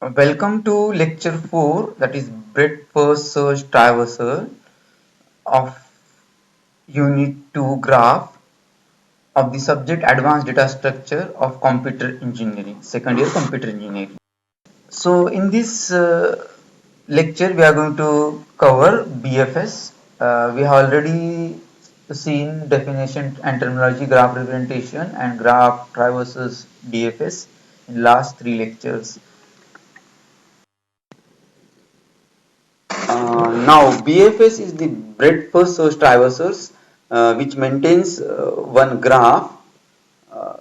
Welcome to lecture 4, that is breadth first search traversal of unit 2 graph of the subject advanced data structure of computer engineering, second year computer engineering. So in this lecture we are going to cover BFS. We have already seen definition and terminology, graph representation and graph traverses DFS in last 3 lectures. Now, BFS is the breadth first search traversals, which maintains one graph, uh,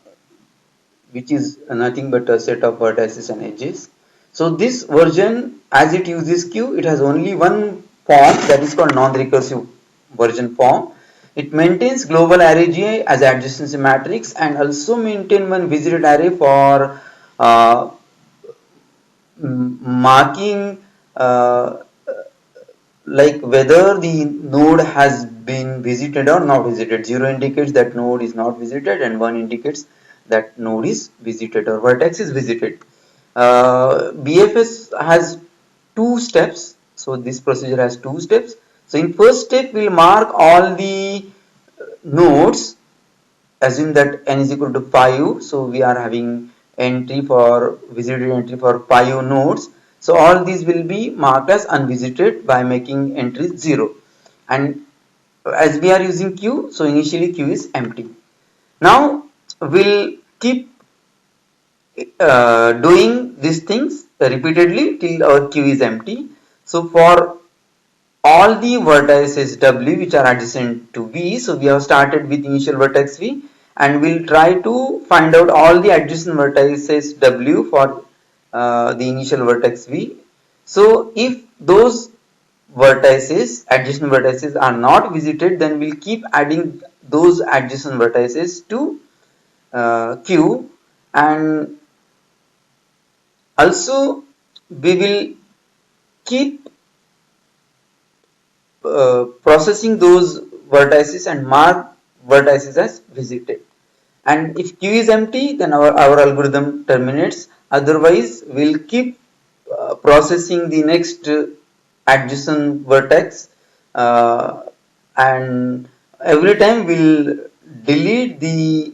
which is nothing but a set of vertices and edges. So this version, as it uses Q, it has only one form, that is called non-recursive version form. It maintains global array Gi as adjacency matrix and also maintain one visited array for uh, marking like whether the node has been visited or not visited. 0 indicates that node is not visited and 1 indicates that node is visited or vertex is visited. BFS has two steps. So this procedure has two steps. So in first step we'll mark all the nodes, assume that n is equal to 5. So we are having entry for visited entry for 5 nodes. So all these will be marked as unvisited by making entry 0. And as we are using Q, so initially Q is empty. Now we'll keep doing these things repeatedly till our Q is empty. So for all the vertices W which are adjacent to V, so we have started with initial vertex V and we'll try to find out all the adjacent vertices W for the initial vertex V. So if those adjacent vertices are not visited, then we'll keep adding those adjacent vertices to Q, and also we will keep processing those vertices and mark vertices as visited. And if Q is empty, then our algorithm terminates. Otherwise, we'll keep processing the next adjacent vertex, uh, and every time we'll delete the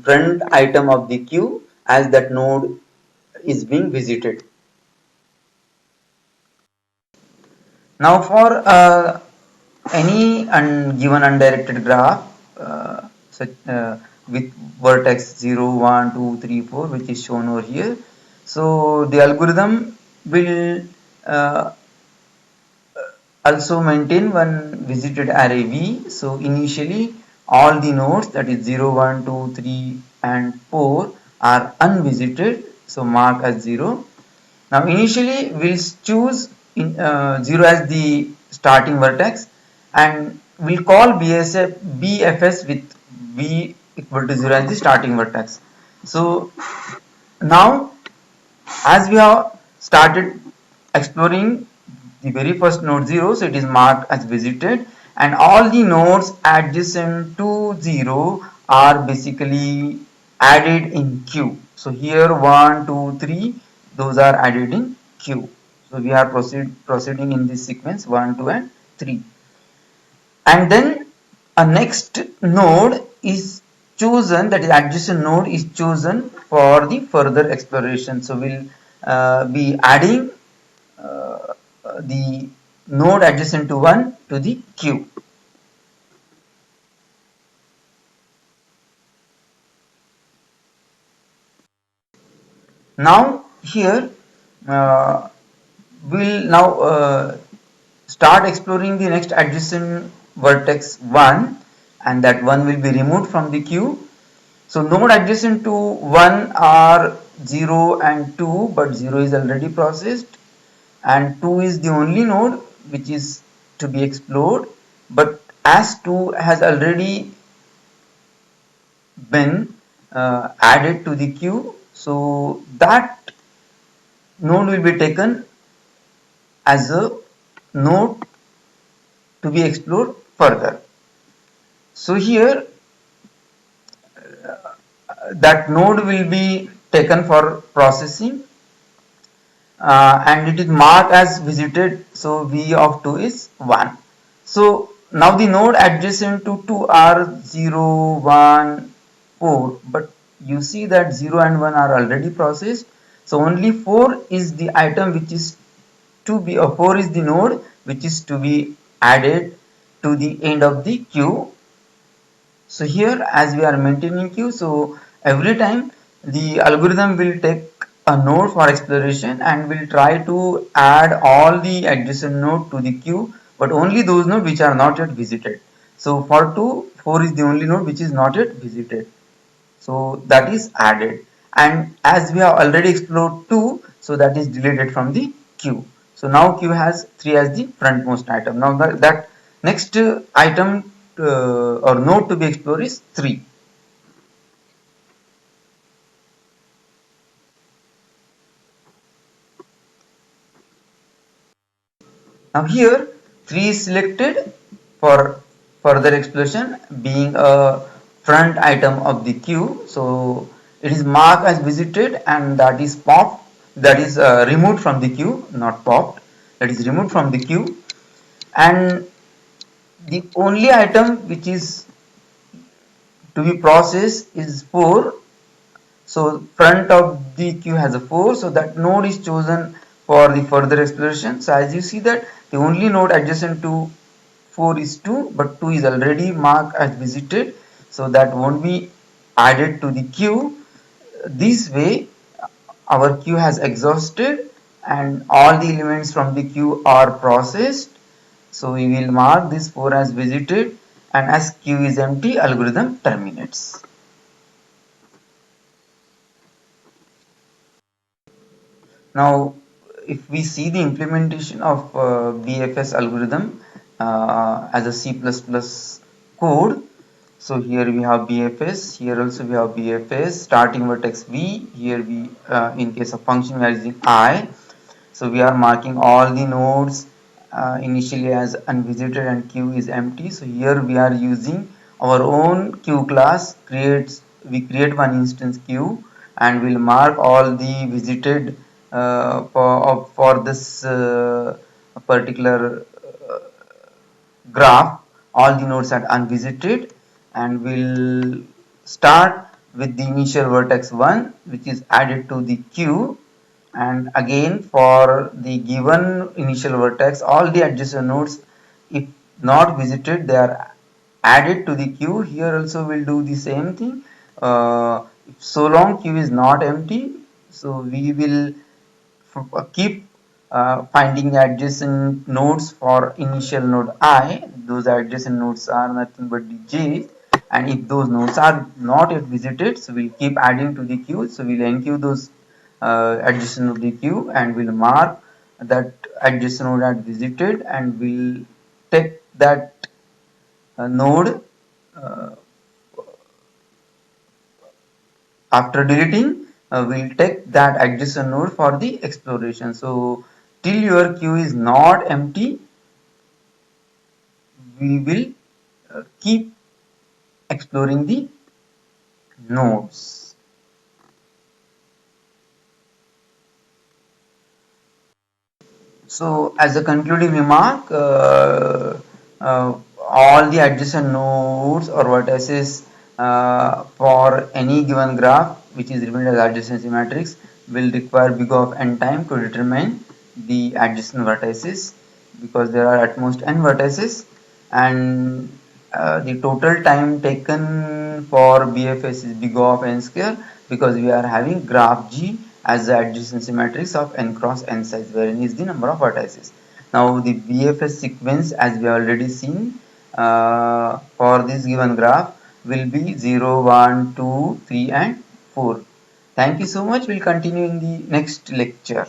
front item of the queue as that node is being visited. Now for any given undirected graph with vertex 0, 1, 2, 3, 4, which is shown over here. So the algorithm will also maintain one visited array V. So initially all the nodes, that is 0, 1, 2, 3 and 4 are unvisited, so mark as 0. Now initially we'll choose 0 as the starting vertex and we'll call BFS with V equal to 0 as the starting vertex. So now as we have started exploring the very first node 0, so it is marked as visited, and all the nodes adjacent to 0 are basically added in queue. So here 1, 2, 3, those are added in queue. So we are proceeding in this sequence 1, 2 and 3. And then a next node is chosen, that is adjacent node is chosen for the further exploration. So we'll be adding the node adjacent to 1 to the queue. Now here we'll now start exploring the next adjacent vertex 1, and that 1 will be removed from the queue. So node adjacent to 1 are 0 and 2, but 0 is already processed and 2 is the only node which is to be explored, but as 2 has already been added to the queue, so that node will be taken as a node to be explored further. So here that node will be taken for processing, and it is marked as visited, so v of 2 is 1. So now the node adjacent to 2 are 0, 1, 4, but you see that 0 and 1 are already processed, so only 4 is the item which is to be, 4 is the node which is to be added to the end of the queue. So here, as we are maintaining queue, so every time the algorithm will take a node for exploration and will try to add all the adjacent node to the queue, but only those nodes which are not yet visited. So for 2, 4 is the only node which is not yet visited. So that is added. And as we have already explored 2, so that is deleted from the queue. So now queue has 3 as the frontmost item. Now that next item or node to be explored is 3. Now here 3 is selected for further exploration, being a front item of the queue. So it is marked as visited and that is popped, that is removed from the queue, not popped, that is removed from the queue. And the only item which is to be processed is 4. So front of the queue has a 4, so that node is chosen for the further exploration. So as you see that the only node adjacent to 4 is 2, but 2 is already marked as visited, so that won't be added to the queue. This way our queue has exhausted and all the elements from the queue are processed. So we will mark this 4 as visited, and as queue is empty, algorithm terminates. Now, if we see the implementation of BFS algorithm as a C++ code, so here we have BFS, here also we have BFS, starting vertex V, here we, in case of function we are using I. So we are marking all the nodes initially as unvisited and queue is empty. So here we are using our own queue class, we create one instance queue and we'll mark all the visited for this particular graph. All the nodes are unvisited, and we'll start with the initial vertex 1 which is added to the queue, and again for the given initial vertex all the adjacent nodes, if not visited, they are added to the queue. Here also we'll do the same thing. So long queue is not empty, so we will keep finding adjacent nodes for initial node I. Those adjacent nodes are nothing but the j, and if those nodes are not yet visited, so we'll keep adding to the queue. So we'll enqueue those adjacent of the queue and we'll mark that adjacent node as visited, and we'll take that node after deleting. We'll take that adjacent node for the exploration. So till your queue is not empty, we will keep exploring the nodes. So as a concluding remark, all the adjacent nodes or vertices for any given graph which is represented as adjacency matrix will require big O of n time to determine the adjacent vertices, because there are at most n vertices, and the total time taken for BFS is big O of n square, because we are having graph G as the adjacency matrix of n cross n size, where n is the number of vertices. Now the BFS sequence, as we have already seen, for this given graph will be 0, 1, 2, 3 and 4. Thank you so much. We'll continue in the next lecture.